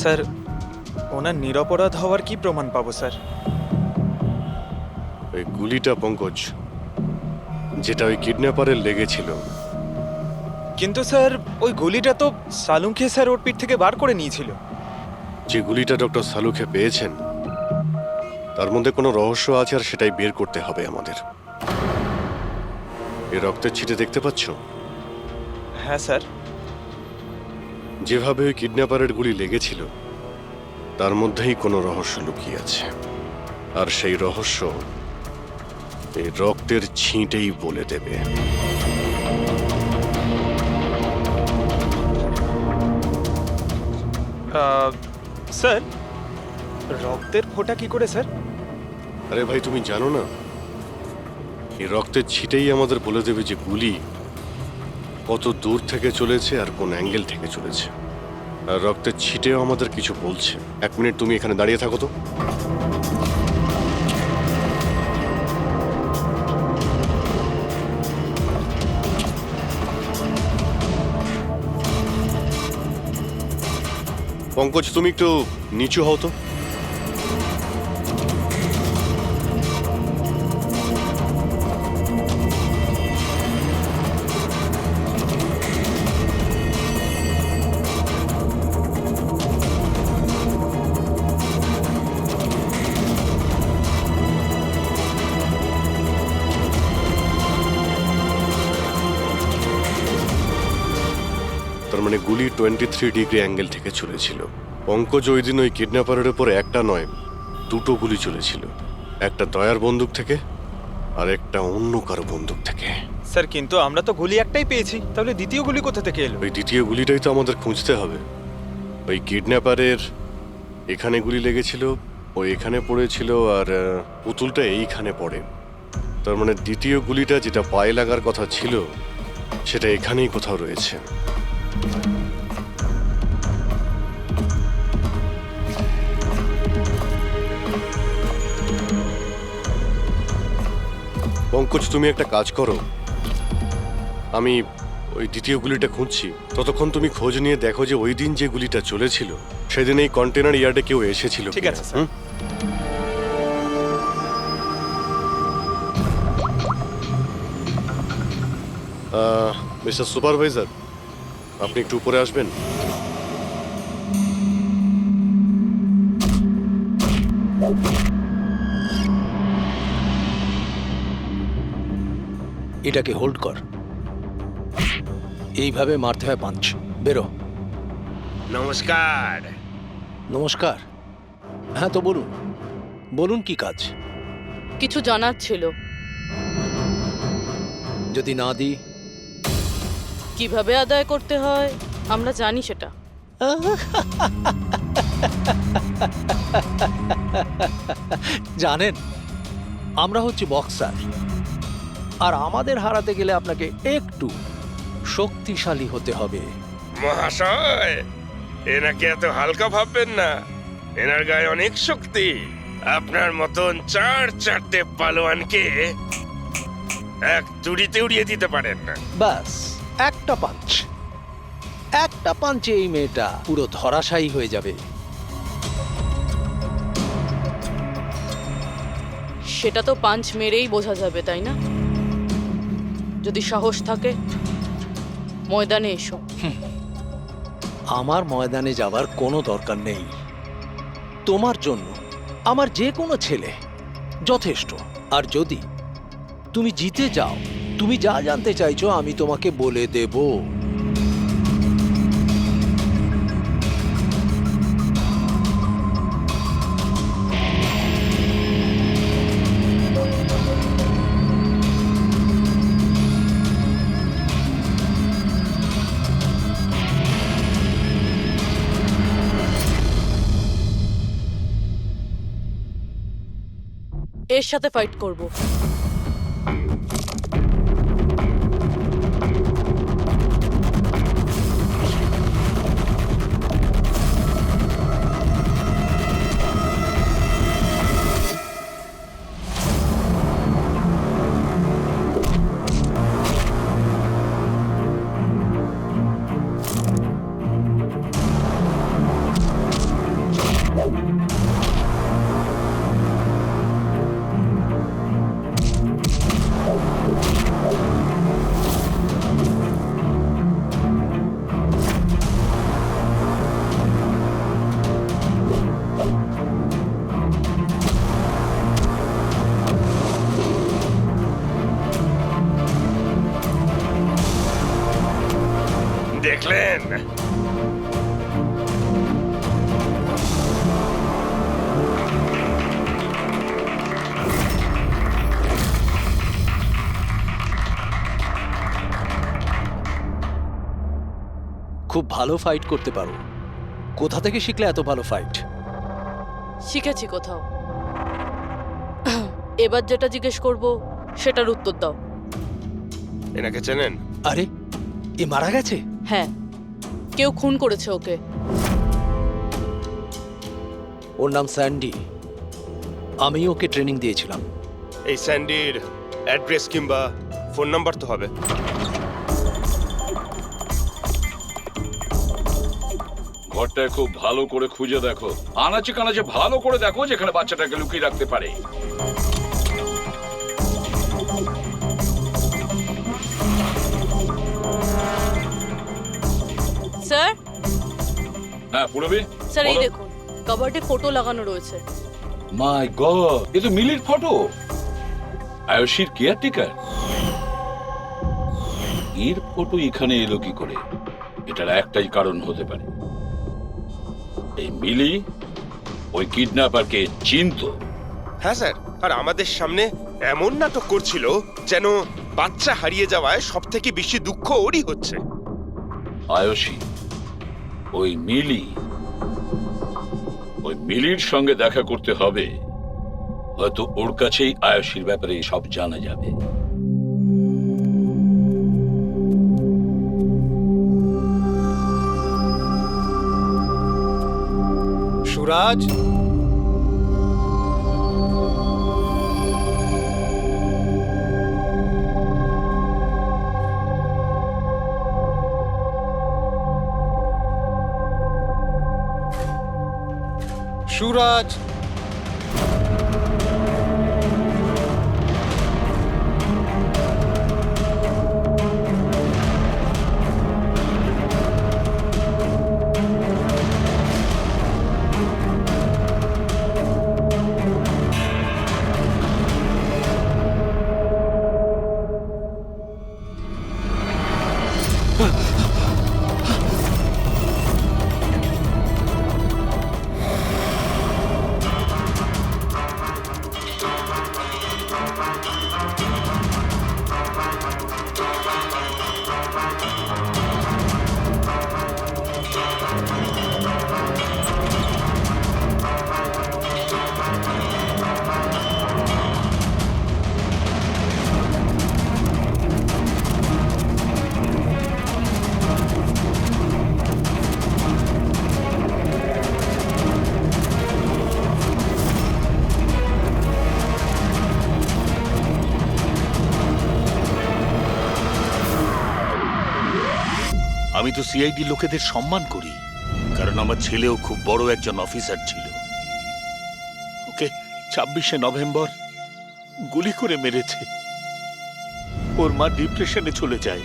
Sir, ওনার নিরপরাধ হওয়ার কি প্রমাণ পাবো স্যার? ওই গুলিটা পঙ্কজ, যেটা ওই কিডন্যাপারের লেগেছিল। কিন্তু স্যার, ওই গুলিটা তো সালুঙ্কে স্যার ওর পিঠ থেকে বার করে নিয়েছিল। যে গুলিটা ডক্টর সালুখে পেয়েছেন তার মধ্যে কোনো রহস্য আছে, আর সেটাই বের করতে হবে আমাদের। এই রক্তের ছিটে দেখতে পাচ্ছ? হ্যাঁ স্যার। যেভাবে ওই কিডন্যাপারের গুলি লেগেছিল তার মধ্যেই কোনো রহস্য লুকিয়ে আছে, আর সেই রহস্য এই রক্তের ছিটেই বলে দেবে। স্যার, রক্তের ফোঁটা কি করে স্যার? আরে ভাই, তুমি জানো না, এই রক্তের ছিটেই আমাদের বলে দেবে যে গুলি কত দূর থেকে চলেছে আর কোন অ্যাঙ্গেল থেকে চলেছে। আর রক্তের ছিটেও আমাদের কিছু বলছে। 1 মিনিট তুমি এখানে দাঁড়িয়ে থাকো তো। পঙ্কজ, তুমি একটু নিচু হও তো। তার মানে গুলি 23 ডিগ্রি অ্যাঙ্গেল থেকে চলেছিল। পঙ্কজ, ওই দিন ওই কিডন্যাপারের উপর একটা নয়, 2টো গুলি চলেছিল। একটা দয়ার বন্দুক থেকে আর একটা অন্য কারো বন্দুক থেকে। স্যার, কিন্তু আমরা তো গুলি একটাই পেয়েছি, তাহলে দ্বিতীয় গুলি কোথা থেকে এলো? ওই দ্বিতীয় গুলিটাই তো আমাদের খুঁজতে হবে। ওই কিডন্যাপারের এখানে গুলি লেগেছিল, ও এখানে পড়েছিল, আর পুতুলটা এইখানে পড়ে। তার মানে দ্বিতীয় গুলিটা যেটা পায়ে লাগার কথা ছিল সেটা এখানেই কোথাও রয়েছে। পঙ্কজ, তুমি একটা কাজ করো, আমি ওই দ্বিতীয় গুলিটা খুঁজছি, ততক্ষণ তুমি খোঁজ নিয়ে দেখো যে ওই দিন যে গুলিটা চলেছিল সেদিন এই কন্টেনার ইয়ার্ডে কেউ এসেছিল ঠিক কিনা। আছে স্যার। মিস্টার সুপারভাইজার, আপনি একটু উপরে আসবেন। এটাকে হোল্ড কর। এইভাবে মারতে হয় পাঞ্চ। বেরো। নমস্কার। নমস্কার। হ্যাঁ, তো বলুন, বলুন কি কাজ? কিছু জানার ছিল। যদি না দিই? কিভাবে আদায় করতে হয় আমরা জানি সেটা। জানেন, আমরা হচ্ছে বক্সার, আর আমাদের হারাতে গেলে আপনাকে একটু শক্তিশালী হতে হবে। মহাশয়, এনাকে এত হালকা ভাববেন না, এনার গায়ে অনেক শক্তি। আপনার মতন 4-4টে পালোয়ানকে এক তুড়িতে উড়িয়ে দিতে পারেন না। ব্যাস, একটা পাঞ্চ, একটা পাঞ্চে এই মেয়েটা পুরো ধরাশায়ী হয়ে যাবে। সেটা তো পাঞ্চ মেরেই বোঝা যাবে, তাই না? যদি সাহস থাকে ময়দানে এসো। আমার ময়দানে যাবার কোনো দরকার নেই। তোমার জন্য আমার যে কোনো ছেলে যথেষ্ট। আর যদি তুমি জিতে যাও, তুমি যা জানতে চাইছো আমি তোমাকে বলে দেব। এর সাথে ফাইট করব। খুব ভালো ফাইট করতে পারো। কোথা থেকে শিখলে এত ভালো ফাইট? শিখেছি কোথাও। এবার যেটা জিজ্ঞেস করব সেটার উত্তর দাও। এনাকে চেনেন? আরে, এ মারা গেছে? হ্যাঁ, কেউ খুন করেছে ওকে। ওর নাম স্যান্ডি। আমি ওকে ট্রেনিং দিয়েছিলাম। এই স্যান্ডির অ্যাড্রেস কিংবা ফোন নাম্বার তো হবে। ঘরটায় খুব ভালো করে খুঁজে দেখো, আনাচে কানাচে ভালো করে দেখো যেখানে বাচ্চাটাকে লুকিয়ে রাখতে পারে। স্যার, হ্যাঁ পুরবি, স্যার এই দেখুন, কাবার্ডে ফটো লাগানো রয়েছে। মাই গড, এ তো মিলির ফটো। আয়ুষীর কেয়ারটেকার। এর ফটো এখানে এলো কি করে? এটার একটাই কারণ হতে পারে, এই মিলি ওই কিডন্যাপারকে চিনতো। হ্যাঁ স্যার, আর আমাদের সামনে এমন নাটক করছিল যেন বাচ্চা হারিয়ে যাওয়ায় সব থেকে বেশি দুঃখ ওরই হচ্ছে। আয়ুষী, ওই মিলির সঙ্গে দেখা করতে হবে। হয়তো ওর কাছেই আয়ুষীর ব্যাপারে সব জানা যাবে। সুরাজ, সুরাজ, আমি তো সিআইডি লোকেদের সম্মান করি, কারণ আমার ছেলেও খুব বড় একজন অফিসার ছিল। ওকে 26শে নভেম্বর গুলি করে মেরেছে। ওর মা ডিপ্রেশনে চলে যায়।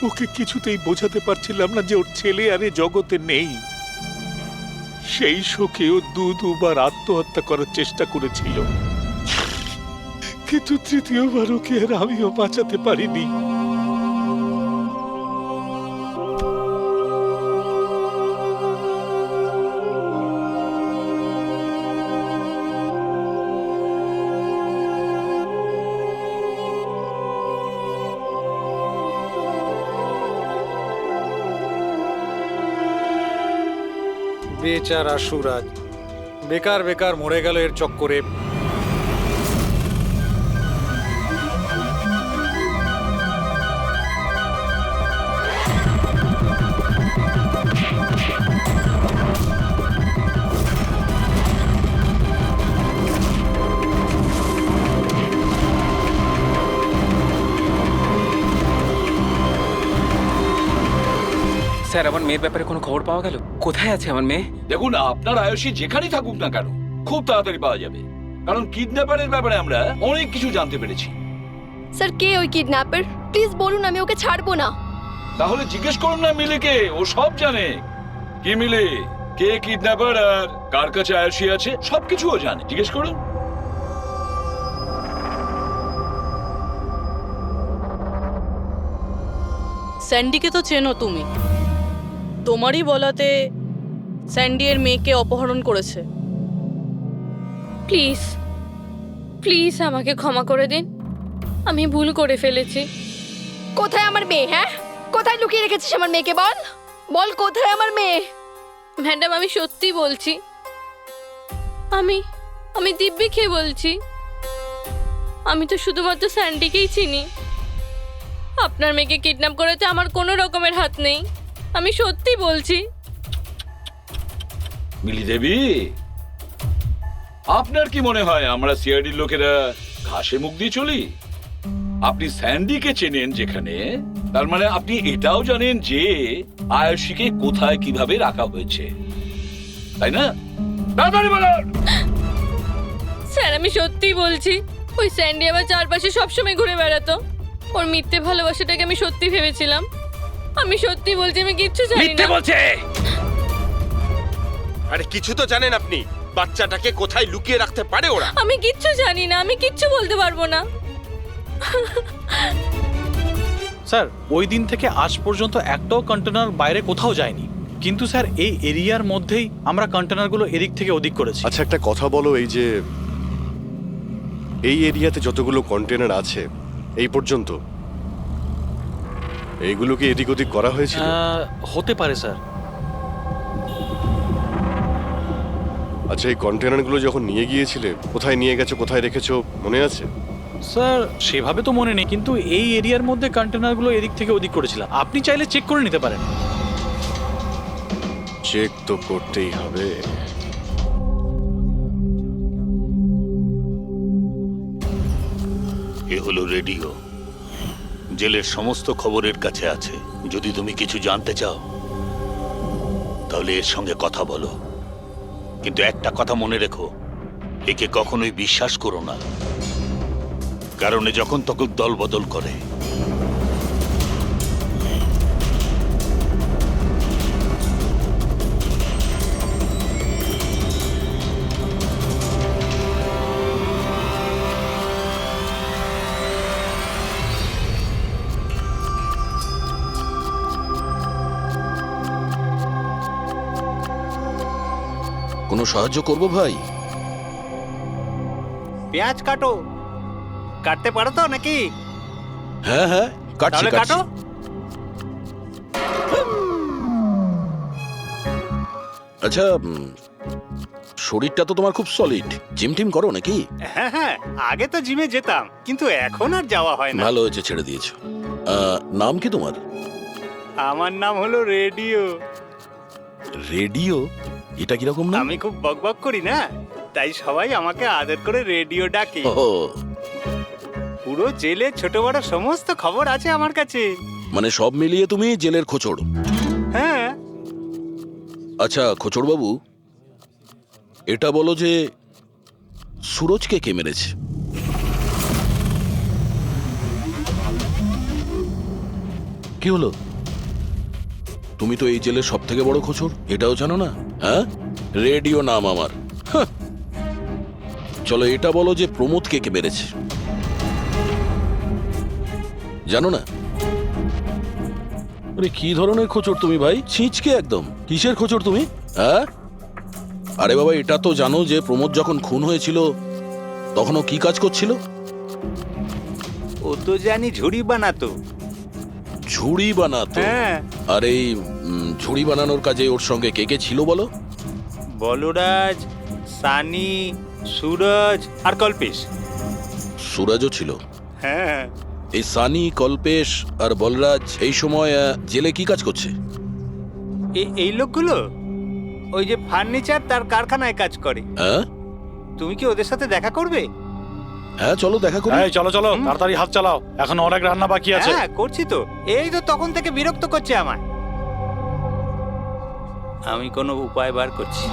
ওকে কিছুতেই বোঝাতে পারছিলাম না যে ওর ছেলে আর এ জগতে নেই। সেই শোকে ও দুবার আত্মহত্যা করার চেষ্টা করেছিল, কিন্তু তৃতীয়বার ওকে আর আমিও বাঁচাতে পারিনি। বেচারা সুরাজ বেকার বেকার মরে গেল এর চক্করে। স্যার, আমার মেয়ের ব্যাপারে কোনো খবর পাওয়া গেল? কোথায় আছে আমার মেয়ে? দেখুন, আপনার আয়ুষী যেখানেই থাকুক না কেন খুব তাড়াতাড়ি পাওয়া যাবে, কারণ কিডন্যাপারের ব্যাপারে আমরা অনেক কিছু জানতে পেরেছি। স্যার, কে ওই কিডন্যাপার? প্লিজ বলুন, আমি ওকে ছাড়বো না। তাহলে জিজ্ঞেস করুন না মিলিকে, ও সব জানে। কি মিলি, কে কিডন্যাপার আর কার কাছে আয়ুষী আছে সবকিছু ও জানে, জিজ্ঞেস করুন। স্যান্ডিকে তো চেনো তুমি, তোমারই বলাতে স্যান্ডি এর মেয়েকে অপহরণ করেছে। প্লিজ প্লিজ আমাকে ক্ষমা করে দিন, আমি ভুল করে ফেলেছি। কোথায় আমার মেয়ে? হ্যাঁ, কোথায় লুকিয়ে রেখেছিস আমার মেয়েকে? বল বল, কোথায় আমার মেয়ে? ম্যাডাম আমি সত্যি বলছি, আমি আমি দিব্যি বলছি, আমি তো শুধুমাত্র স্যান্ডিকেই চিনি। আপনার মেয়েকে কিডন্যাপ করাতে আমার কোনো রকমের হাত নেই, আমি সত্যি বলছি। মিলি দেবী, আপনার কি মনে হয় আমরা সিআইডির লোকেরা ঘাসে মুখ দিয়ে চলি? আপনি স্যান্ডিকে চেনেন যেখানে, তার মানে আপনি এটাও জানেন যে আয়ুষীকে কোথায় কিভাবে রাখা হয়েছে, তাই না? তাড়াতাড়ি বলুন। স্যার আমি সত্যি বলছি, ওই স্যান্ডি আমার চারপাশে সবসময় ঘুরে বেড়াতো। ওর মিথ্যে ভালোবাসাটাকে আমি সত্যি ভেবেছিলাম। আমি সত্যি বলছি, আমি কিচ্ছু জানি মিথ্যে না। বলছে। আরে কিছু তো জানেন আপনি, বাচ্চাটাকে কোথায় লুকিয়ে রাখতে পারে ওরা? আমি কিচ্ছু জানি না, আমি কিচ্ছু বলতে পারবো না। স্যার ওই দিন থেকে আজ পর্যন্ত একটাও কন্টেনার বাইরে কোথাও যায়নি, কিন্তু স্যার এই এরিয়ার মধ্যেই আমরা কন্টেনারগুলো এদিক থেকে ওদিক করেছি। আচ্ছা একটা কথা বলো, এই যে এই এরিয়াতে যতগুলো কন্টেনার আছে এই পর্যন্ত, এইগুলো কি এদিক ওদিক করা হয়েছিল? হতে পারে স্যার। আচ্ছা এই কন্টেনারগুলো যখন নিয়ে গিয়েছিলে, কোথায় নিয়ে গেছো, কোথায় রেখেছো মনে আছে? স্যার সেভাবে তো মনে নেই, কিন্তু এই এরিয়ার মধ্যে কন্টেনারগুলো এদিক থেকে ওদিক করেছিলাম। আপনি চাইলে চেক করে নিতে পারেন। চেক তো করতেই হবে। এ হলো রেডিও, জেলের সমস্ত খবরের কাছে আছে। যদি তুমি কিছু জানতে চাও তাহলে এর সঙ্গে কথা বলো, কিন্তু একটা কথা মনে রেখো, একে কখনোই বিশ্বাস করো না, কারণ এ যখন তখন দল বদল করে। কোনো সাহায্য করব ভাই? পেঁয়াজ কাটো, কাটতে পারো তো নাকি? হ্যাঁ হ্যাঁ, কাটছি কাটছি। আচ্ছা, শরীরটা তো তোমার খুব সলিড, জিম টিম করো নাকি? হ্যাঁ হ্যাঁ, আগে তো জিমে যেতাম, কিন্তু এখন আর যাওয়া হয় না। ভালো হয়েছে ছেড়ে দিয়েছো। নাম কি তোমার? আমার নাম হলো রেডিও। রেডিও? এটা কিরকম নাম? আমি খুব বকবক করি না, তাই সবাই আমাকে আদর করে রেডিও ডাকে। ও, পুরো জেলে ছোট বড় সমস্ত খবর আছে আমার কাছে। মানে সব মিলিয়ে তুমি জেলের খোঁচড়। হ্যাঁ। আচ্ছা খোঁচড় বাবু, এটা বলো যে সুরজকে কে মেরেছে? কি হলো? তুমি তো এই জেলের সব থেকে বড় খোঁচড়, এটাও জানো না? হ্যাঁ, রেডিও নাম আমার। হাহ। চলো এটা বলো যে প্রমোদকে কে মেরেছে? জানো না? আরে কি ধরনের খোঁচড় তুমি ভাই, ছিঁচকে একদম। কিসের খোঁচড় তুমি? হ্যাঁ, আরে বাবা এটা তো জানো যে প্রমোদ যখন খুন হয়েছিল তখন ও কি কাজ করছিল? ও তো জানি ঝুড়ি বানাতো। ঝুড়ি বানাতো? হ্যাঁ। আর এই ঝুড়ি বানানোর কাজে ওর সঙ্গে কে কে ছিল বলো? বলরাজ, সানি, সুরজ আর কল্পেশ। সুরজও ছিল? হ্যাঁ। এই সানি, কল্পেশ আর বলরাজ এই সময় জেলে কি কাজ করছে? এই লোকগুলো ওই যে ফার্নিচার তার কারখানায় কাজ করে। হ্যাঁ, তুমি কি ওদের সাথে দেখা করবে? হ্যাঁ চলো দেখা করি। চলো চলো, তাড়াতাড়ি হাত চালাও, এখন অনেক রান্না বাকি আছে। হ্যাঁ করছি তো, এই তো তখন থেকে বিরক্ত করছে আমায়। আমি কোনো উপায় বার করছি।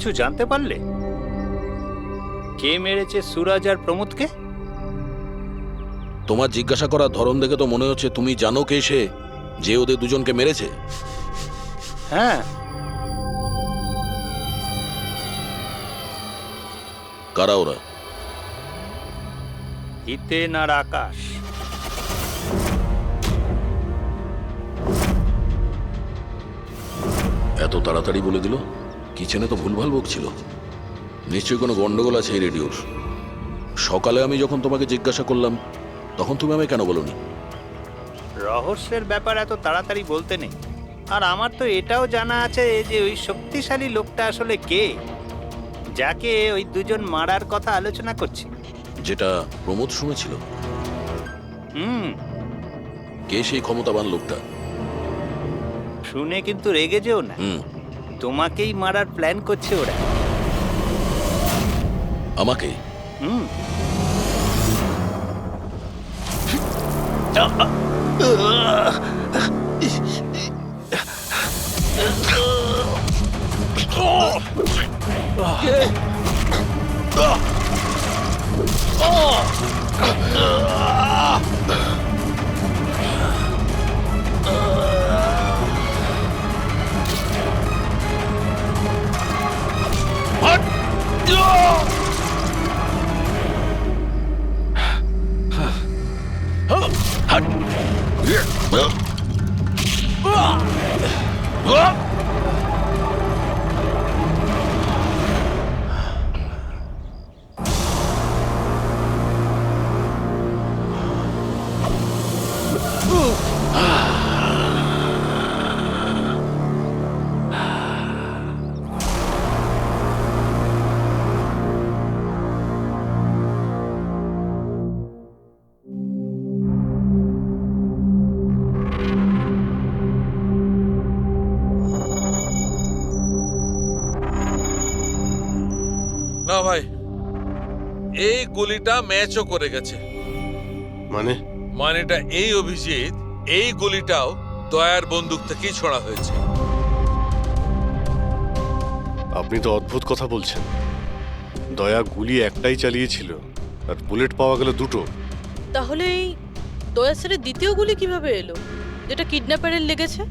কিছু জানতে পারলে? কে মেরেছে সুরজ আর প্রমোদকে? তোমার জিজ্ঞাসা করার ধরন দেখে তো মনে হচ্ছে তুমি জানো কে সে, যে ওদের দুজনকে মেরেছে। হ্যাঁ, কারা ওরা? হিতেন আর আকাশ। এত তাড়াতাড়ি বলে দিল? কিচেনে তো ভুলভাল বকছিল। নিশ্চয়ই কোনো গন্ডগোল আছে এই রেডিওর। সকালে আমি যখন তোমাকে জিজ্ঞাসা করলাম তখন তুমি আমায় কেন বলোনি? রহস্যের ব্যাপার এত তাড়াতাড়ি বলতে নেই। আর আমার তো এটাও জানা আছে যে ওই শক্তিশালী লোকটা আসলে কে, যাকে ওই দুজন মারার কথা আলোচনা করছে। যেটা প্রমোদ শুনেছিল। কে সেই ক্ষমতাবান লোকটা? শুনে কিন্তু রেগে যেও না। তোমাকেই মারার প্ল্যান করছে ওরা। আমাকে? না ভাই, এই গুলিটা ম্যাচও করে গেছে। মানেটা এই অভিজিৎ, এই গুলিটাও দয়ার বন্দুক থেকেই ছোড়া হয়েছে। আপনি তো অদ্ভুত কথা বলছেন। দয়া গুলি একটাই চালিয়েছিল আর বুলেট পাওয়া গেল দুটো। তাহলে এই দয়া স্যারের দ্বিতীয় গুলি কিভাবে এলো, যেটা কিডন্যাপারের লেগেছে?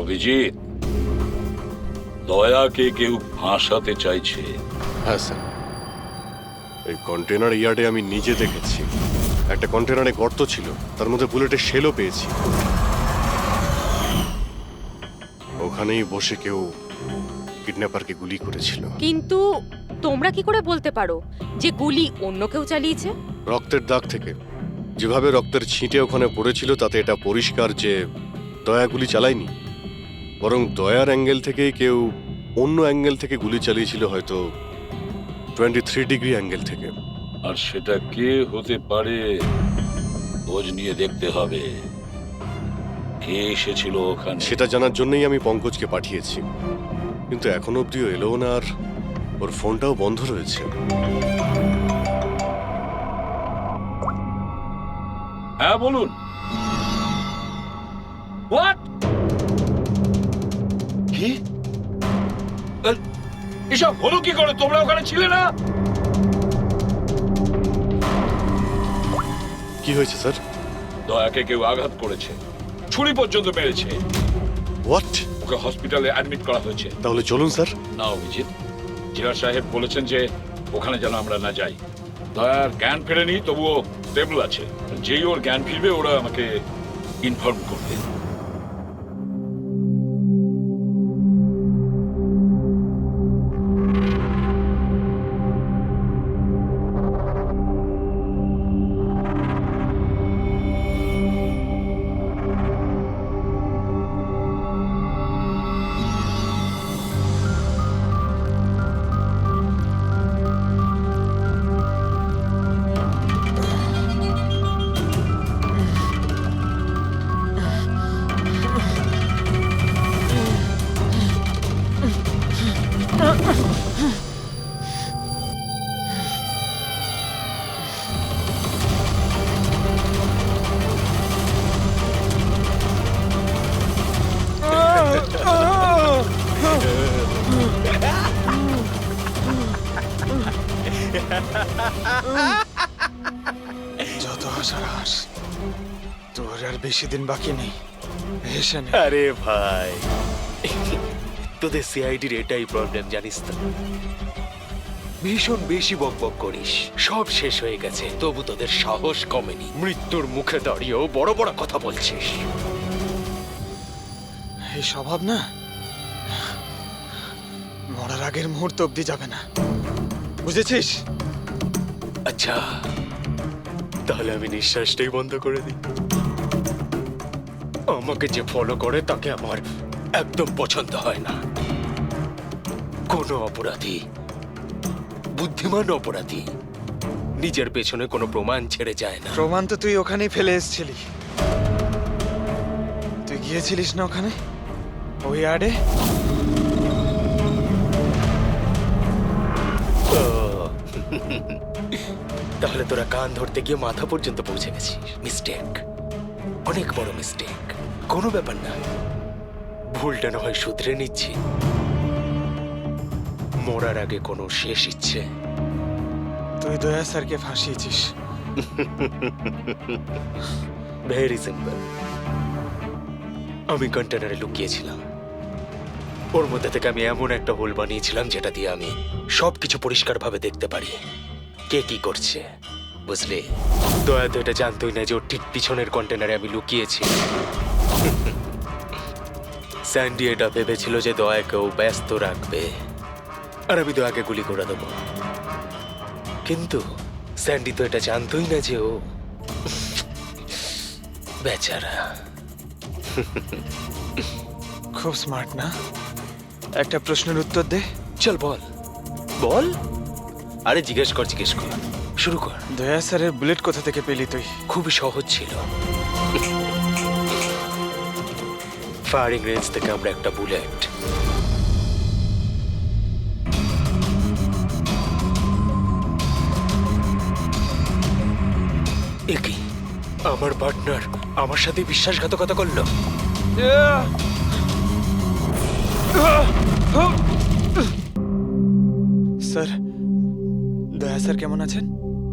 অভিজিৎ, দয়াকে কেউ ফাঁসাতে চাইছে। হ্যাঁ স্যার, এই কন্টেনার ইয়ার্ডে আমি নিজে দেখেছি। একটা কন্টেনারে গর্ত ছিল, তার মধ্যে বুলেটের শেলও পেয়েছি। ওখানেই বসে কেউ কিডন্যাপারকে গুলি করেছিল। কিন্তু তোমরা কি করে বলতে পারো যে গুলি অন্য কেউ চালিয়েছে? রক্তের দাগ থেকে যেভাবে রক্তের ছিটে ওখানে পড়েছিল তাতে এটা পরিষ্কার যে দয়া গুলি চালায়নি, বরং দয়ার অ্যাঙ্গেল থেকেই কেউ অন্য অ্যাঙ্গেল থেকে গুলি চালিয়েছিল, হয়তো 23 ডিগ্রি অ্যাঙ্গেল থেকে। আর সেটা কে হতে পারে খোঁজ নিয়ে দেখতে হবে। কে এসেছিল ওখানে সেটা জানার জন্যই আমি পঙ্কজকে পাঠিয়েছি, কিন্তু এখনো অব্দিও এলো না, আর ওর ফোনটাও বন্ধ রয়েছে। হ্যাঁ বলুন। হোয়াট? কি এসব হলো কি করে? তোমরা ওখানে ছিলে না? কি হয়েছে স্যার? দয়াকে কেউ আঘাত করেছে, ছুরি পর্যন্ত মেরেছে। হোয়াট? ওকে হসপিটালে অ্যাডমিট করা হয়েছে। তাহলে চলুন স্যার। না অভিজিৎ, জিলা সাহেব বলেছেন যে ওখানে যেন আমরা না যাই। দয়ার জ্ঞান ফেরেনি, তবুও স্টেবল আছে। যেই ওর জ্ঞান ফিরবে ওরা আমাকে ইনফর্ম করবে। যত হাসার হাস, তোর আর বেশি দিন বাকি নেই। হেসে নে। আরে ভাই, তোদের সিআইডির এটাই প্রবলেম জানিস তো, ভীষণ বেশি বকবক করিস। সব শেষ হয়ে গেছে, তবু তোদের সাহস কমেনি। মৃত্যুর মুখে দাঁড়িয়েও বড় বড় কথা বলছিস। এই স্বভাব না মরার আগের মুহূর্ত অব্দি যাবে না, বুঝেছিস? আচ্ছা, তাহলে আমি নিঃশ্বাসটাই বন্ধ করে দিই। আমাকে যে ফলো করে তাকে আমার একদম পছন্দ হয় না। কোনো অপরাধী, বুদ্ধিমান অপরাধী, নিজের পেছনে কোনো প্রমাণ ছেড়ে যায় না। প্রমাণ তো তুই ওখানেই ফেলে এসেছিলি। তুই গিয়েছিলিস না ওখানে, ওই আড়ে? তাহলে তোরা কান ধরতে গিয়ে মাথা পর্যন্ত পৌঁছে গেছিস। মিস্টেক, অনেক বড় মিস্টেক। কোনো ব্যাপার না, ভুলটা না হয় শুধরে নিচ্ছি। মরার আগে কোনো শেষ ইচ্ছে? তুই দয়া স্যারকে ফাঁসিয়েছিস। Very simple. আমি কন্টেনারে লুকিয়েছিলাম, ওর মধ্যে থেকে আমি এমন একটা হোল বানিয়েছিলাম যেটা দিয়ে আমি সবকিছু পরিষ্কারভাবে দেখতে পারি, কে কি করছে, বুঝলি? দয়া তো এটা জানতোই না যে ওর ঠিক পিছনের কন্টেনারে আমি লুকিয়েছি। স্যান্ডি এটা ভেবেছিল যে দয়াকেও ব্যস্ত রাখবে আর আমি দয়াকে গুলি করে দেবো, কিন্তু স্যান্ডি তো এটা জানতোই না যে ও বেচারা। খুব স্মার্ট না? একটা প্রশ্নের উত্তর দে। চল বল বল। আরে জিজ্ঞেস কর, শুরু কর। দয়া স্যারের বুলেট কোথা থেকে পেলি তুই? খুবই সহজ ছিল। ফায়ারিং রেঞ্জ থেকে আমরা একটা বুলেট একই আমার পার্টনার আমার সাথে বিশ্বাসঘাতকতা করলো। স্যার, দয়া স্যার কেমন আছেন?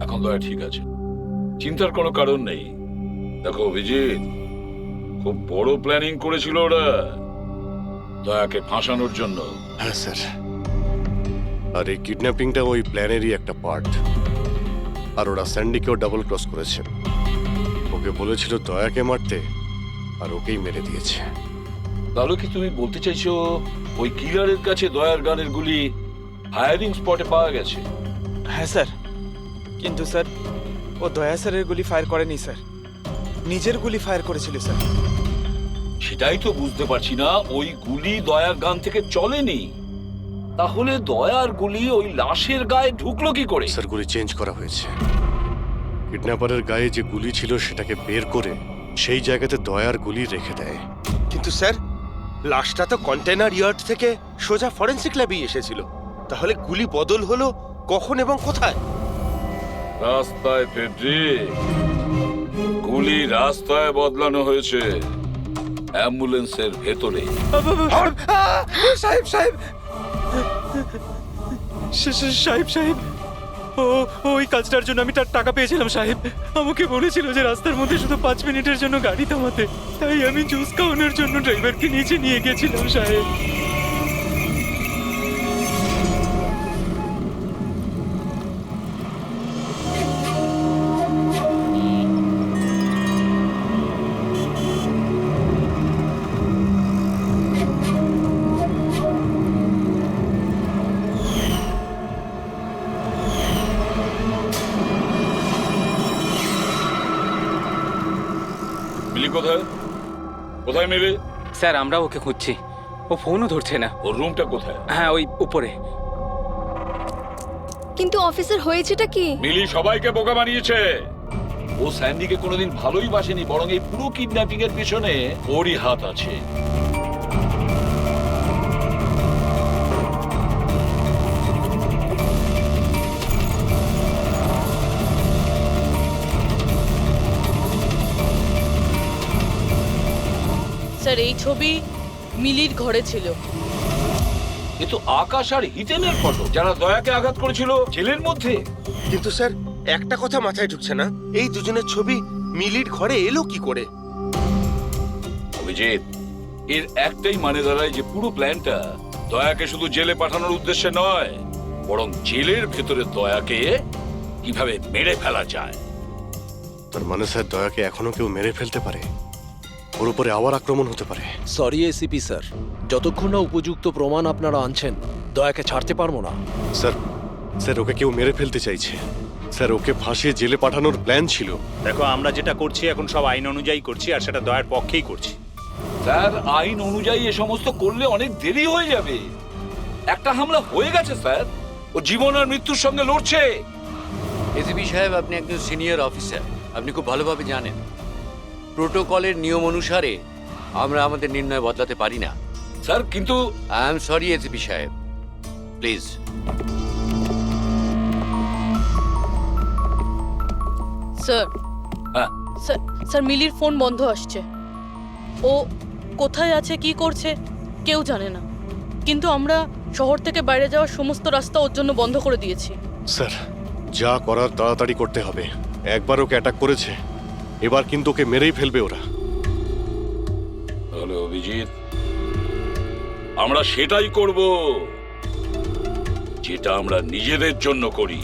এখন দয়া ঠিক আছে, চিন্তার কোনো কারণ নেই। দেখো অভিজিৎ, খুব বড় প্ল্যানিং করেছিল ওরা দয়াকে ফাঁসানোর জন্য। হ্যাঁ স্যার, আর এই কিডন্যাপিংটা ওই প্ল্যানেরই একটা পার্ট। আর ওরা স্যান্ডিকেও ডাবল ক্রস করেছে। ওকে বলেছিল দয়াকে মারতে, আর ওকেই মেরে দিয়েছে। তাহলে কি তুমি বলতে চাইছো ওই কিলারের কাছে দয়ার গানের গুলি ফায়ারিং স্পটে পাওয়া গেছে? হ্যাঁ স্যার, কিন্তু স্যার ও দয়া স্যারের গুলি ফায়ার করেনি স্যার, নিজের গুলি ফায়ার করেছিল স্যার। সেটাই তো বুঝতে পারছি না, ওই গুলি দয়ার গান থেকে চলেনি, তাহলে দয়ার গুলি ওই লাশের গায়ে ঢুকলো কি করে? স্যার, গুলি চেঞ্জ করা হয়েছে। কিডন্যাপারের গায়ে যে গুলি ছিল সেটাকে বের করে সেই জায়গাতে দয়ার গুলি রেখে দেয়। কিন্তু স্যার, লাশটা তো কন্টেনার ইয়ার্ড থেকে সোজা ফরেনসিক ল্যাবে এসেছিল, তাহলে গুলি বদল হলো কখন এবং কোথায়? রাস্তায় ফেডরিক, গুলি রাস্তায় বদলানো হয়েছে, অ্যাম্বুলেন্সের ভেতরে। সাহেব সাহেব সাহেব সাহেব, ওই কাজটার জন্য আমি তার টাকা পেয়েছিলাম সাহেব। আমাকে বলেছিল যে রাস্তার মধ্যে শুধু 5 মিনিটের জন্য গাড়ি থামাতে, তাই আমি জুস খাওয়ানোর জন্য ড্রাইভারকে নিচে নিয়ে গেছিলাম সাহেব। মিলি কোথায়? কোথায় মিলি? স্যার, আমরা ওকে খুঁজছি, ও ফোনও ধরছে না। ওর রুমটা কোথায়? হ্যাঁ, ওই উপরে। কিন্তু অফিসার হয়েছেটা কি? মিলি সবাইকে বোকা বানিয়েছে। ও স্যান্ডিকে কোনোদিন ভালোই বাসেনি, বরং এই পুরো কিডন্যাপিং এর পিছনে ওরই হাত আছে। স্যার, এই ছবি মিলির ঘরে ছিল। এ তো আকাশ আর হিতেনের ফটো, যারা দয়াকে আঘাত করেছিল জেলের মধ্যে। কিন্তু স্যার একটা কথা মাথায় ঢুকছে না, এই দুজনের ছবি মিলির ঘরে এলো কি করে? অভিজিৎ, এর একটাই মানে দাঁড়ায় যে পুরো প্ল্যানটা দয়াকে শুধু জেলে পাঠানোর উদ্দেশ্যে নয়, বরং জেলের ভেতরে দয়াকে কিভাবে মেরে ফেলা যায়। তার মানে স্যার দয়াকে এখনো কেউ মেরে ফেলতে পারে, ওর উপরে আবার আক্রমণ হতে পারে। সরি এসিপি স্যার, যতক্ষণ না উপযুক্ত প্রমাণ আপনারা আনছেন দয়াকে ছাড়তে পারবো না। স্যার স্যার ওকে কেউ মেরে ফেলতে চাইছে স্যার, ওকে ফাঁসিয়ে জেলে পাঠানোর প্ল্যান ছিল। দেখো, আমরা যেটা করছি এখন সব আইন অনুযায়ী করছি, আর সেটা দয়ার পক্ষেই করছি। স্যার, আইন অনুযায়ী এ সমস্ত করলে অনেক দেরি হয়ে যাবে। একটা হামলা হয়ে গেছে স্যার, ও জীবন আর মৃত্যুর সঙ্গে লড়ছে। এসিপি সাহেব, আপনি একজন সিনিয়র অফিসার, আপনি খুব ভালোভাবে জানেন প্রোটোকলের নিয়ম অনুসারে আমরা আমাদের নির্ণয় বদলাতে পারি না। স্যার কিন্তু আই এম সরি এসিপি সাহেব, প্লিজ। স্যার, হ্যাঁ, স্যার মিলির ফোন বন্ধ আসছে। ও কোথায় আছে, কি করছে কেউ জানে না, কিন্তু আমরা শহর থেকে বাইরে যাওয়ার সমস্ত রাস্তা ওর জন্য বন্ধ করে দিয়েছি। স্যার যা করার তাড়াতাড়ি করতে হবে, একবার ওকে অ্যাটাক করেছে, এবার কিন্তু ওকে মেরেই ফেলবে ওরা। তাহলে অভিজিৎ, আমরা সেটাই করব যেটা আমরা নিজেদের জন্য করি।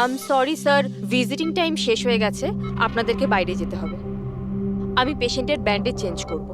I am sorry sir, visiting time শেষ হয়ে গেছে, আপনাদেরকে বাইরে যেতে হবে। আমি পেশেন্টের ব্যান্ডেজ চেঞ্জ করব।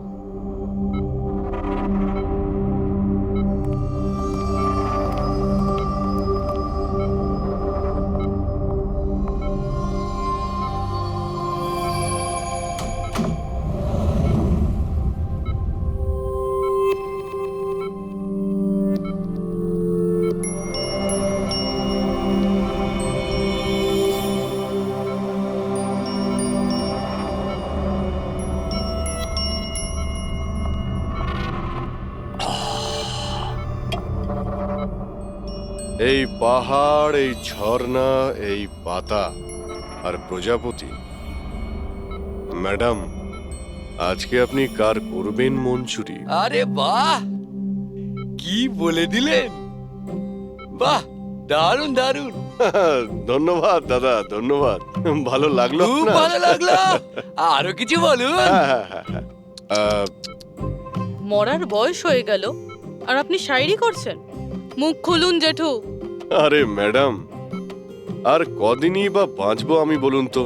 এই পাহাড়, এই ঝর্ণা, এই পাতা আর প্রজাপতি। ম্যাডাম, আজকে আপনি কার করবেন মন চুরি? আরে বাহ, কি বলে দিলেন! বাহ, দারুণ দারুণ। ধন্যবাদ দাদা, ধন্যবাদ। ভালো লাগলো খুব আপনার? ভালো লাগলো। আরো কিছু বলুন। মরার বয়স হয়ে গেল আর আপনি শায়েরি করছেন? মুখ খুলুন জেঠু। আরে ম্যাডাম, আর কদিনই বা বাঁচবো আমি বলুন তো?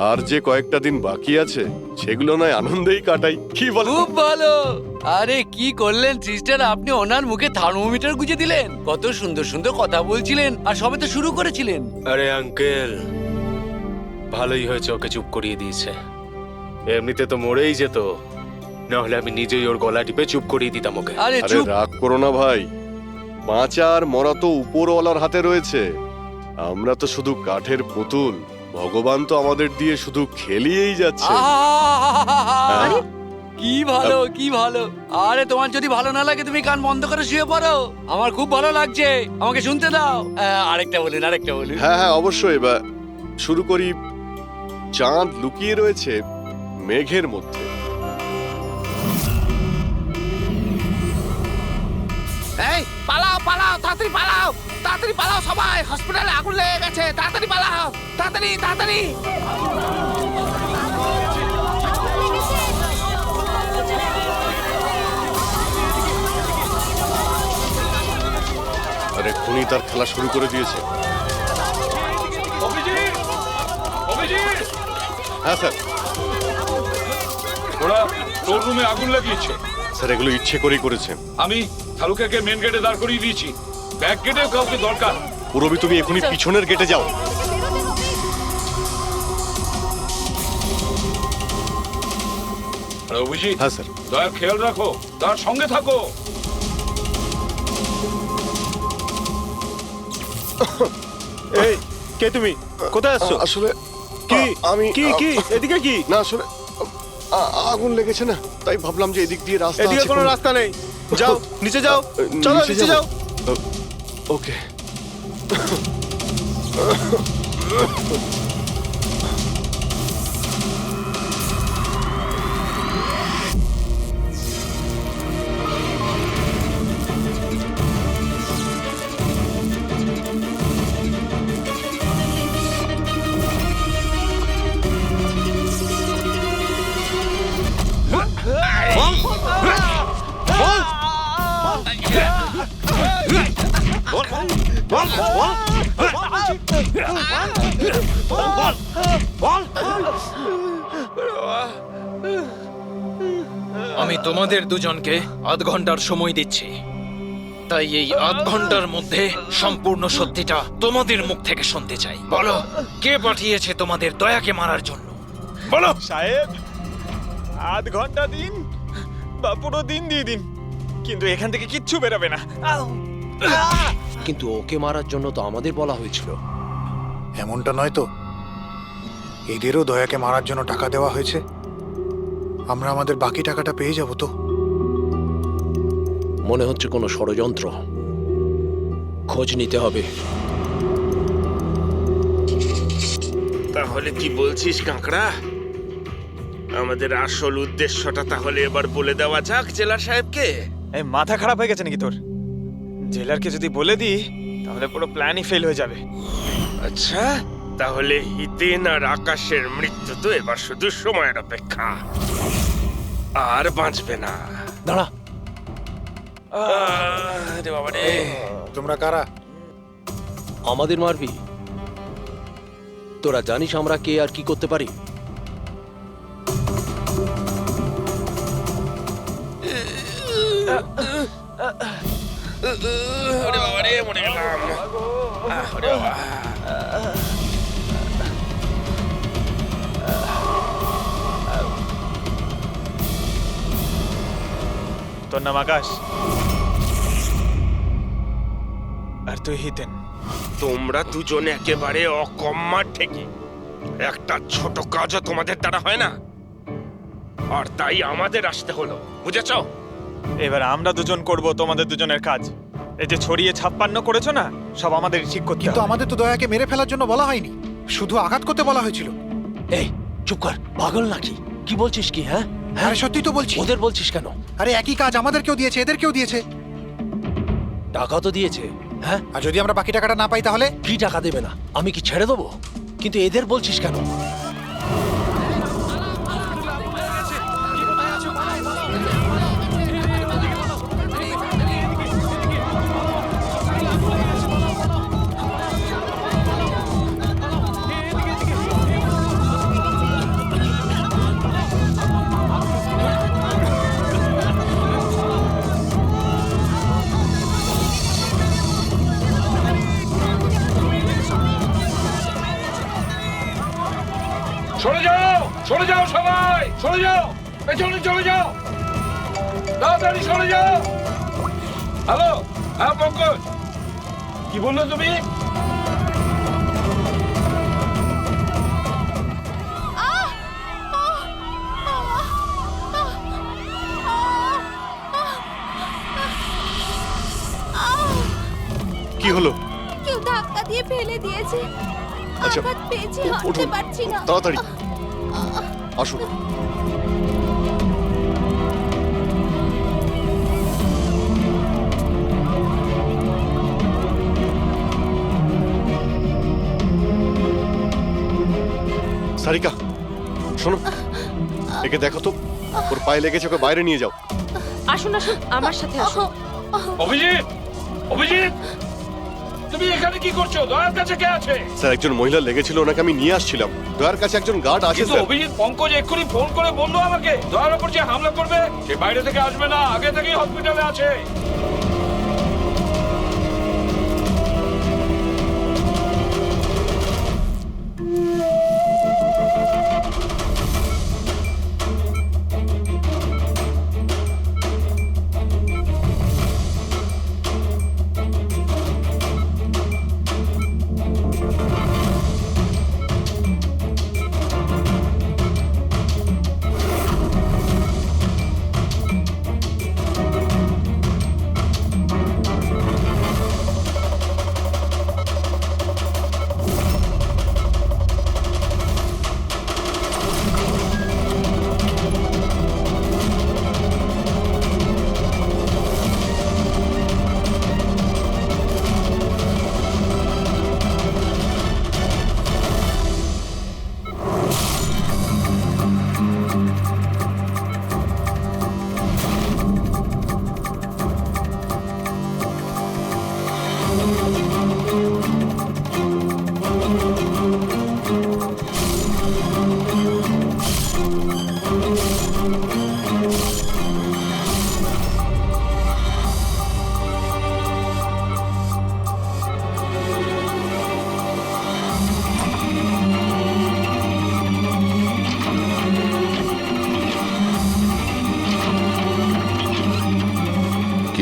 আর যে কয়েকটা দিন বাকি আছে সেগুলো নয় আনন্দেই কাটাই, কি বল? খুব ভালো। আরে কি করলেন সিস্টার, আপনি ওনার মুখে থার্মোমিটার গুঁজে দিলেন। কত সুন্দর সুন্দর কথা বলছিলেন আর সবে তো শুরু করেছিলেন। আরে আঙ্কেল, ভালোই হয়েছে ওকে চুপ করিয়ে দিয়েছে, এমনিতে তো মরেই যেত, নাহলে আমি নিজেই ওর গলা টিপে চুপ করিয়ে দিতাম ওকে। আরে আরে চুপ। রাগ করো না ভাই, বাঁচা আর মরা তো উপরওয়ালার হাতে রয়েছে, আমরা তো শুধু কাঠের পুতুল। ভগবান তো আমাদের দিয়ে শুধু খেলিয়েই যাচ্ছে। আরে কি ভালো, কি ভালো। আরে তোমার যদি ভালো না লাগে তুমি কান বন্ধ করে শুয়ে পড়ো, আমার খুব ভালো লাগছে, আমাকে শুনতে দাও। আরেকটা বলুন, আরেকটা বলুন। হ্যাঁ হ্যাঁ অবশ্যই, এবার শুরু করি। চাঁদ লুকিয়ে রয়েছে মেঘের মধ্যে। এই পালাও পালাও, তাড়াতাড়ি পালাও, তাড়াতাড়ি পালাও সবাই, হসপিটালে আগুন লেগে গেছে, তাড়াতাড়ি পালাও, তাড়াতাড়ি তাড়াতাড়ি। আরে খুনি তার খেলা শুরু করে দিয়েছে। অভিজিৎ, অভিজিৎ, হ্যাঁ স্যার। ওরা তোর রুমে আগুন লাগিয়েছে। স্যার এগুলো ইচ্ছে করেই করেছে। আমি থালুকাকে মেন গেটে দাঁড় করিয়ে দিয়েছি, ব্যাক গেটেও কাউকে দরকার। পুরবি তুমি এখনই পিছনের গেটে যাও। অভিজিৎ, হ্যাঁ স্যার। দয়া খেয়াল রাখো, তার সঙ্গে থাকো। এই কে তুমি কোথায় আসছো? আসলে কি আমি কি কি এদিকে কি? না আসলে আগুন লেগেছে না, তাই ভাবলাম যে এদিক দিয়ে রাস্তা এদিকে আছে কোনো রাস্তা নেই, যাও নিচে যাও, চলো নিচে যাও। ওকে। আমি তোমাদের দুজনকে আধ ঘন্টার সময় দিচ্ছি, তাই এই আধ ঘন্টার মধ্যে সম্পূর্ণ সত্যিটা তোমাদের মুখ থেকে শুনতে চাই। বলো, কে পাঠিয়েছে তোমাদের দয়াকে মারার জন্য? বলো। সাহেব, আধ ঘন্টা দিন বা পুরো দিন দিয়ে দিন, কিন্তু এখান থেকে কিচ্ছু বেরোবে না। কিন্তু ওকে মারার জন্য তো আমাদের বলা হয়েছিল। এমনটা নয় তো, এদেরও দয়াকে মারার জন্য টাকা দেওয়া হয়েছে। আমরা আমাদের বাকি টাকাটা পেয়ে যাব তো? মনে হচ্ছে কোনো ষড়যন্ত্র, খোঁজ নিতে হবে। তাহলে কি বলছিস কাঁকড়া? আমাদের আসল উদ্দেশ্যটা তাহলে এবার বলে দেওয়া যাক জেলার সাহেবকে। এই মাথা খারাপ হয়ে গেছে নাকি তোর? জেলারকে যদি বলে দিই তাহলে পুরো প্ল্যানই ফেল হয়ে যাবে। আচ্ছা, তাহলে হিতেন আর আকাশের মৃত্যু তো এবার শুধু সময়ের অপেক্ষা, আর বাঁচবে না। দাঁড়া, রে বাবা রে। তোমরা কারা? আমাদের মারবি? তোরা জানিস আমরা কে আর কি করতে পারি? ওরে বাবা রে, মরে গেলাম। ওরে বাবা। তোর নাম আকাশ আর তুই হিতেন। তোমরা দুজনে একেবারে অকম্মা ঠেকি। একটা ছোট কাজও তোমাদের দ্বারা হয় না, আর তাই আমাদের আসতে হলো, বুঝেছো? এবার আমরা দুজন করব তোমাদের দুজনের কাজ। এই যে ছড়িয়ে 56 করেছো না, সব আমাদের ঠিক করতে কিন্তু হবে। আমাদের তো দয়াকে মেরে ফেলার জন্য বলা হয়নি, শুধু আঘাত করতে বলা হয়েছিল। এই চুপ কর, পাগল নাকি? কি বলছিস কি? হ্যাঁ আরে সত্যি তো বলছি। ওদের বলছিস কেন? আরে একই কাজ আমাদেরকেও দিয়েছে, এদেরকেও দিয়েছে। টাকা তো দিয়েছে। হ্যাঁ, আর যদি আমরা বাকি টাকাটা না পাই তাহলে? কি টাকা দেবে না? আমি কি ছেড়ে দেবো? কিন্তু এদের বলছিস কেন? সরে যাও, সরে যাও সবাই, সরে যাও, পেছনে চলে যাও, তাড়াতাড়ি সরে যাও। হ্যালো, হ্যাঁ পঙ্কজ, কি বললে তুমি? কি হলো? কেউ ধাক্কা দিয়ে ফেলে দিয়েছে। আচ্ছা, আঘাত পেয়েছি, হাঁটতে উঠুন পারছি না। তাড়াতাড়ি আসুন। সারিকা, শোনো, একে দেখো তো, ওর পায়ে লেগেছে, ওকে বাইরে নিয়ে যাও। আসুন আসুন, আমার সাথে আসুন। অভিজিৎ, অভিজিৎ, তুমি এখানে কি করছো? দয়ার কাছে কে আছে? স্যার, একজন মহিলা লেগেছিল, ওনাকে আমি নিয়ে আসছিলাম। দয়ার কাছে একজন গার্ড আছে কিন্তু স্যার। অভিজিৎ, পঙ্কজ এক্ষুনি ফোন করে বললো আমাকে দয়ার উপর যে হামলা করবে সে বাইরে থেকে আসবে না, আগে থেকেই হসপিটালে আছে।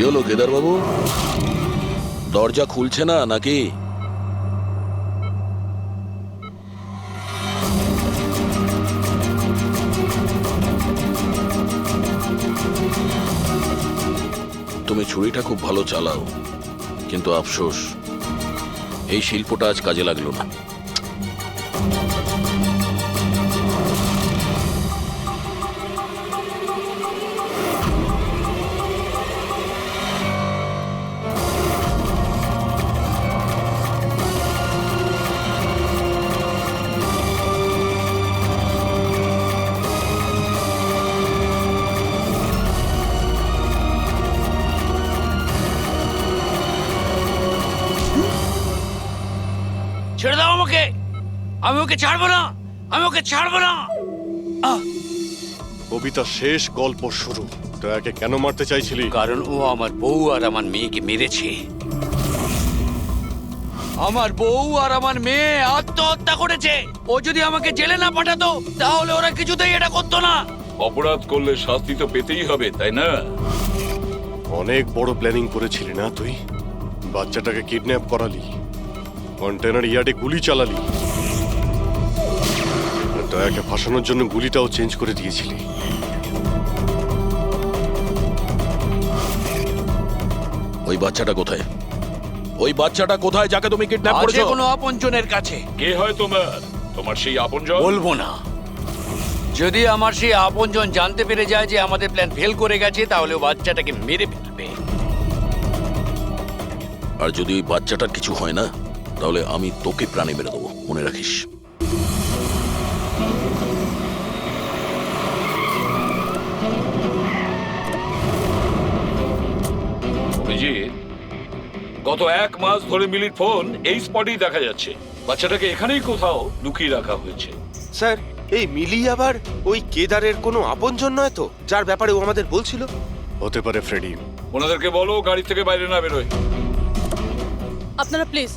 হলো কেদার বাবু? দরজা খুলছে না নাকি? তুমি ছুরিটা খুব ভালো চালাও, কিন্তু আফসোস এই শিল্পটা আজ কাজে লাগলো না। ছেড়ে দাও আমাকে, আমি ওকে ছাড়বো না, আমি ওকে ছাড়বো না। কবিতা শেষ, গল্প শুরু। দয়াকে কেন মারতে চাইছিলি? কারণ ও আমার বউ আর আমার মেয়েকে মেরেছে। আমার বউ আর আমার মেয়ে আত্মহত্যা করেছে। ও যদি আমাকে জেলে না পাঠাতো তাহলে ওরা কিছুতেই এটা করতো না। অপরাধ করলে শাস্তি তো পেতেই হবে, তাই না? অনেক বড় প্ল্যানিং করেছিলি না তুই? বাচ্চাটাকে কিডন্যাপ করালি, কন্টেনার ইয়ার্ডে গুলি চালালি, আর দয়াকে ফাঁসানোর জন্য গুলিটাও চেঞ্জ করে দিয়েছিলি। ওই বাচ্চাটা কোথায়? ওই বাচ্চাটা কোথায় যাকে তুমি কিডন্যাপ আছে করেছো? কোনো আপনজনের কাছে। কে হয় তোমার সেই আপনজন? বলবো না। যদি আমার সেই আপনজন জানতে পেরে যায় যে আমাদের প্ল্যান ফেল করে গেছে তাহলে ও বাচ্চাটাকে মেরে ফেলবে। আর যদি ওই বাচ্চাটার কিছু হয় না তাহলে আমি তোকে প্রাণে মেরে দেবো, মনে রাখিস। অভিজিৎ, গত 1 মাস ধরে মিলির ফোন এই স্পটেই দেখা যাচ্ছে। বাচ্চাটাকে এখানেই কোথাও লুকিয়ে রাখা হয়েছে। স্যার, এই মিলি আবার ওই কেদারের কোনো আপনজন নয় তো, যার ব্যাপারে ও আমাদের বলছিল? হতে পারে ফ্রেডি। ওনাদেরকে বলো গাড়ি থেকে বাইরে না বেরোয়। আপনারা প্লিজ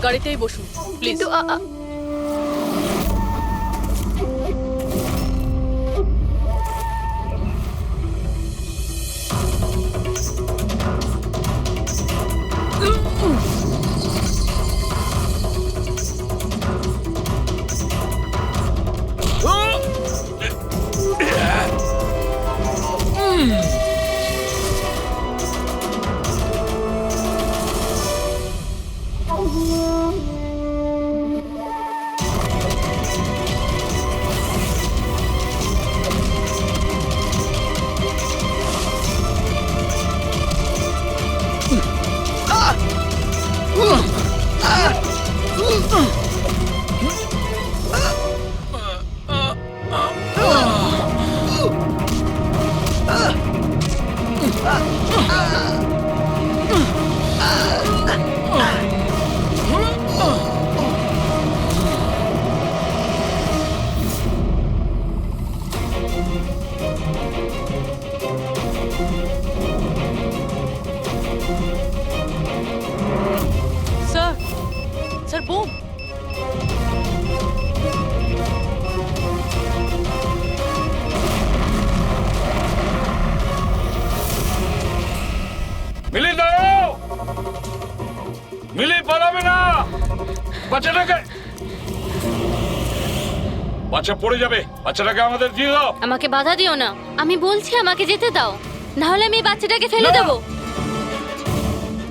গাড়িতেই বসুন প্লিজ। Sir bomb. মিলি দাঁড়াও, মিলি পালাবে না। বাচ্চাটাকে, বাচ্চা পড়ে যাবে, বাচ্চাটাকে আমাদের দিয়ে দাও। আমাকে বাধা দিও না, আমি বলছি আমাকে যেতে দাও, না হলে আমি বাচ্চাটাকে ফেলে দেবো।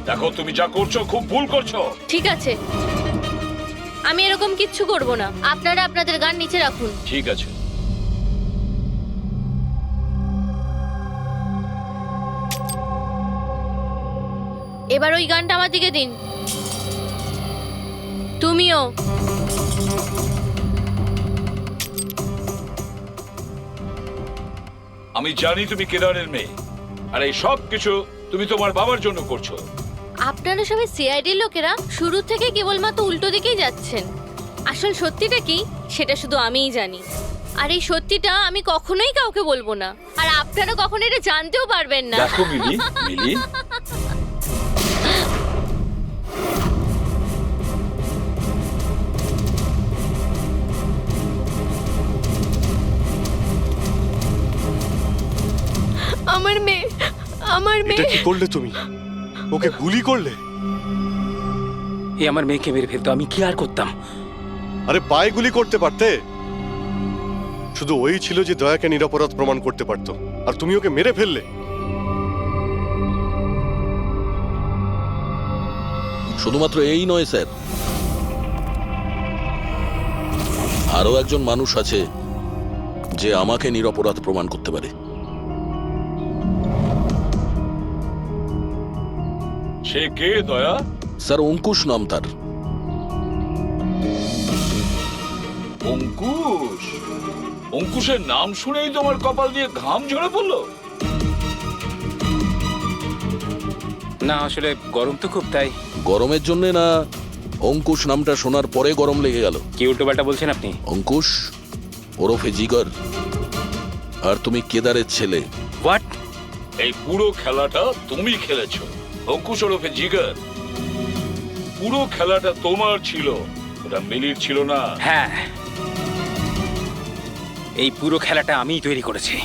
দেখো তুমি যা করছো খুব ভুল করছো। ঠিক আছে, আমি এরকম কিচ্ছু করব না। আপনারা আপনাদের গান নিচে রাখুন। ঠিক আছে। এবার ওই গানটা আমার দিকে দিন। তুমিও। আমি জানি তুমি কেদারের মেয়ে, আর এই সব কিছু তুমি তোমার বাবার জন্য করছো। আপনারা সবাই সিআইডির লোকেরা শুরু থেকে কেবলমাত্র উল্টো দিকেই যাচ্ছেন। আসল সত্যিটা কি সেটা শুধু আমিই জানি, আর এই সত্যিটা আমি কখনোই কাউকে বলবো না, আর আপনারা কখনো এটা জানতেও পারবেন না। দেখো মিলি, মিলি আমার মেয়ে আমার এটা মেয়ে কি করলে তুমি? ওকে গুলি করলে? এ আমার মেয়েকে মেরে ফেলতো, আমি কি আর করতাম? আরে পায়ে গুলি করতে পারতে। শুধু ওই ছিল যে দয়াকে নিরপরাধ প্রমাণ করতে পারতো, আর তুমি ওকে মেরে ফেললে। শুধুমাত্র এই নয় স্যার, আরো একজন মানুষ আছে যে আমাকে নিরপরাধ প্রমাণ করতে পারে। সে কে দয়া? স্যার অঙ্কুশ নাম তার। অঙ্কুশ? অঙ্কুশের নাম শুনেই তোমার কপাল দিয়ে ঘাম ঝরে পড়লো? না আসলে গরম তো খুব, তাই। গরমের জন্য না, অঙ্কুশ নামটা শোনার পরে গরম লেগে গেল। কি উল্টোপাল্টা বলছেন আপনি? অঙ্কুশ ওরফে জিগর, আর তুমি কেদারের ছেলে। হোয়াট? এই পুরো খেলাটা তুমি খেলেছো। অঙ্কুশ ওরফে জিগর, পুরো খেলাটা তোমার ছিল, ওটা মিলির ছিল না। হ্যাঁ, এই পুরো খেলাটা আমিই তৈরি করেছি।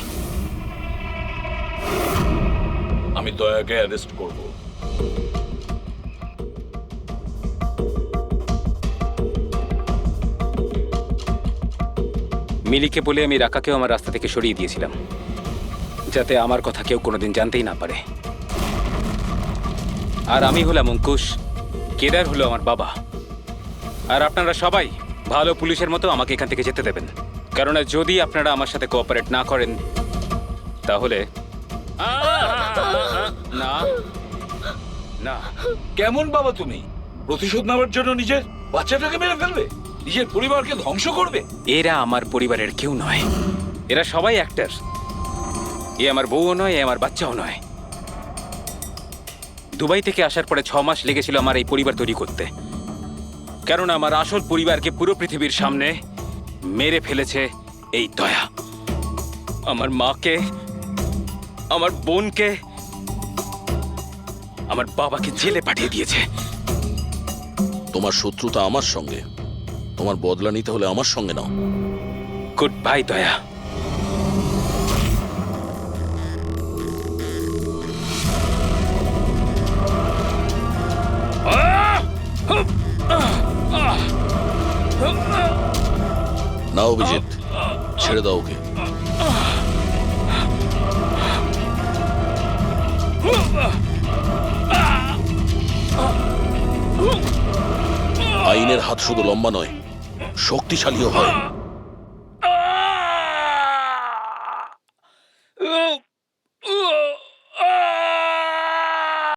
আমি দয়াকে অ্যারেস্ট করব। মিলিকে বলে আমি রাকাকেও আমার রাস্তা থেকে সরিয়ে দিয়েছিলাম, যাতে আমার কথা কেউ কোনোদিন জানতেই না পারে। আর আমি হলাম অঙ্কুশ, কেদার হলো আমার বাবা। আর আপনারা সবাই ভালো পুলিশের মতো আমাকে এখান থেকে যেতে দেবেন, কারণ যদি আপনারা আমার সাথে কোঅপারেট না করেন তাহলে না না। কেমন বাবা তুমি? প্রতিশোধ নেওয়ার জন্য নিজের বাচ্চাটাকে মেরে ফেলবে, নিজের পরিবারকে ধ্বংস করবে? এরা আমার পরিবারের কেউ নয়, এরা সবাই অ্যাক্টর। এ আমার বউও নয়, এ আমার বাচ্চাও নয়। দুবাই থেকে আসার পরে 6 মাস লেগেছিল আমার এই পরিবার তৈরি করতে, কারণ আমার আসল পরিবারকে পুরো পৃথিবীর সামনে মেরে ফেলেছে এই দয়া। আমার মাকে, আমার বোনকে, আমার বাবাকে জেলে পাঠিয়ে দিয়েছে। তোমার শত্রুতা আমার সঙ্গে, তোমার বদলা নিতে হলে আমার সঙ্গে নাও। গুড বাই দয়া। না অভিজিৎ, ছেড়ে দাও ওকে। আইনের হাত শুধু লম্বা নয়, শক্তিশালীও হয়।